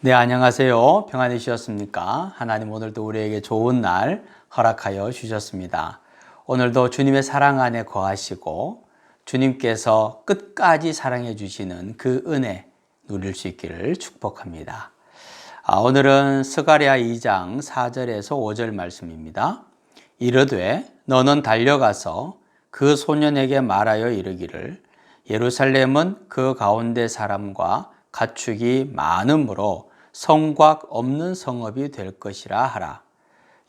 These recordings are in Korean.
네, 안녕하세요. 평안이셨습니까? 하나님 오늘도 우리에게 좋은 날 허락하여 주셨습니다. 오늘도 주님의 사랑 안에 거하시고 주님께서 끝까지 사랑해 주시는 그 은혜 누릴 수 있기를 축복합니다. 오늘은 스가랴 2장 4절에서 5절 말씀입니다. 이르되 너는 달려가서 그 소년에게 말하여 이르기를 예루살렘은 그 가운데 사람과 가축이 많으므로 성곽 없는 성읍이 될 것이라 하라.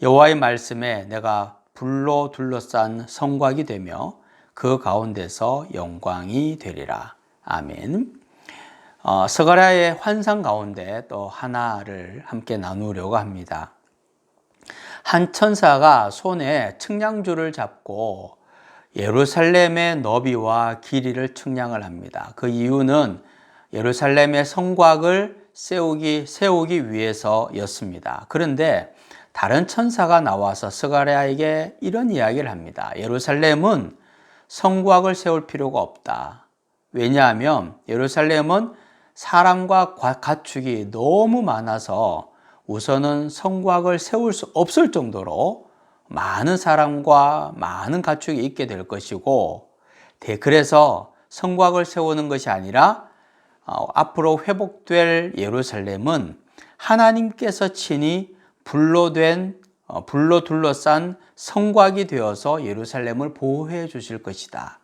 여호와의 말씀에 내가 불로 둘러싼 성곽이 되며 그 가운데서 영광이 되리라. 아멘. 스가랴의 환상 가운데 또 하나를 함께 나누려고 합니다. 한 천사가 손에 측량줄을 잡고 예루살렘의 너비와 길이를 측량을 합니다. 그 이유는 예루살렘의 성곽을 세우기 위해서였습니다. 그런데 다른 천사가 나와서 스가랴에게 이런 이야기를 합니다. 예루살렘은 성곽을 세울 필요가 없다. 왜냐하면 예루살렘은 사람과 가축이 너무 많아서 우선은 성곽을 세울 수 없을 정도로 많은 사람과 많은 가축이 있게 될 것이고, 그래서 성곽을 세우는 것이 아니라 앞으로 회복될 예루살렘은 하나님께서 친히 불로 둘러싼 성곽이 되어서 예루살렘을 보호해 주실 것이다.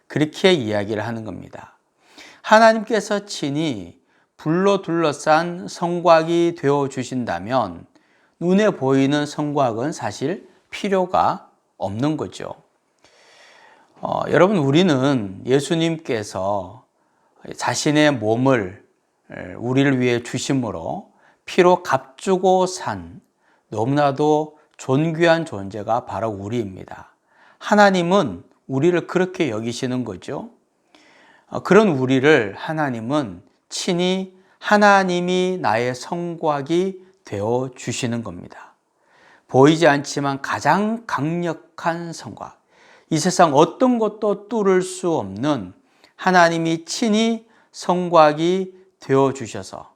그렇게 이야기를 하는 겁니다. 하나님께서 친히 불로 둘러싼 성곽이 되어 주신다면 눈에 보이는 성곽은 사실 필요가 없는 거죠. 여러분, 우리는 예수님께서 자신의 몸을 우리를 위해 주심으로 피로 값주고 산 너무나도 존귀한 존재가 바로 우리입니다. 하나님은 우리를 그렇게 여기시는 거죠. 그런 우리를 하나님은 친히 하나님이 나의 성곽이 되어 주시는 겁니다. 보이지 않지만 가장 강력한 성곽, 이 세상 어떤 것도 뚫을 수 없는 하나님이 친히 성곽이 되어 주셔서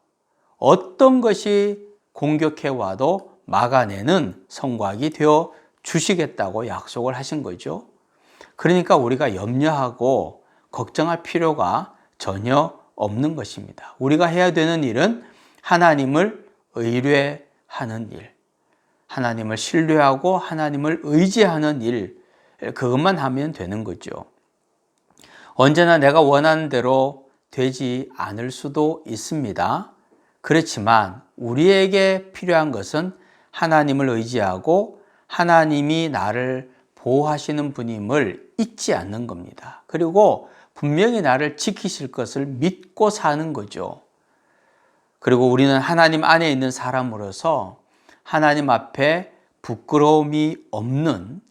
어떤 것이 공격해 와도 막아내는 성곽이 되어 주시겠다고 약속을 하신 거죠. 그러니까 우리가 염려하고 걱정할 필요가 전혀 없는 것입니다. 우리가 해야 되는 일은 하나님을 의뢰하는 일, 하나님을 신뢰하고 하나님을 의지하는 일, 그것만 하면 되는 거죠. 언제나 내가 원하는 대로 되지 않을 수도 있습니다. 그렇지만 우리에게 필요한 것은 하나님을 의지하고 하나님이 나를 보호하시는 분임을 잊지 않는 겁니다. 그리고 분명히 나를 지키실 것을 믿고 사는 거죠. 그리고 우리는 하나님 안에 있는 사람으로서 하나님 앞에 부끄러움이 없는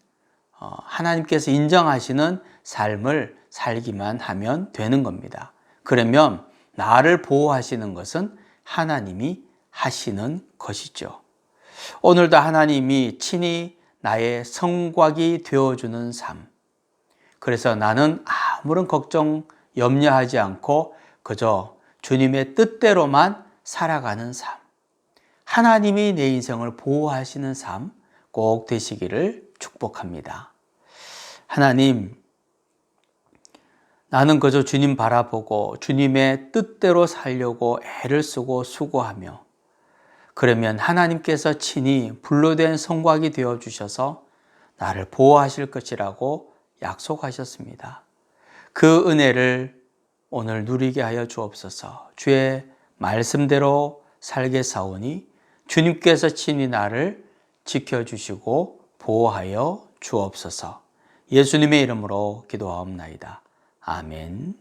하나님께서 인정하시는 삶을 살기만 하면 되는 겁니다. 그러면 나를 보호하시는 것은 하나님이 하시는 것이죠. 오늘도 하나님이 친히 나의 성곽이 되어주는 삶. 그래서 나는 아무런 걱정, 염려하지 않고 그저 주님의 뜻대로만 살아가는 삶. 하나님이 내 인생을 보호하시는 삶 꼭 되시기를 축복합니다. 하나님, 나는 그저 주님 바라보고 주님의 뜻대로 살려고 애를 쓰고 수고하며, 그러면 하나님께서 친히 불로 된 성곽이 되어 주셔서 나를 보호하실 것이라고 약속하셨습니다. 그 은혜를 오늘 누리게 하여 주옵소서. 주의 말씀대로 살겠사오니 주님께서 친히 나를 지켜주시고 보호하여 주옵소서. 예수님의 이름으로 기도하옵나이다. 아멘.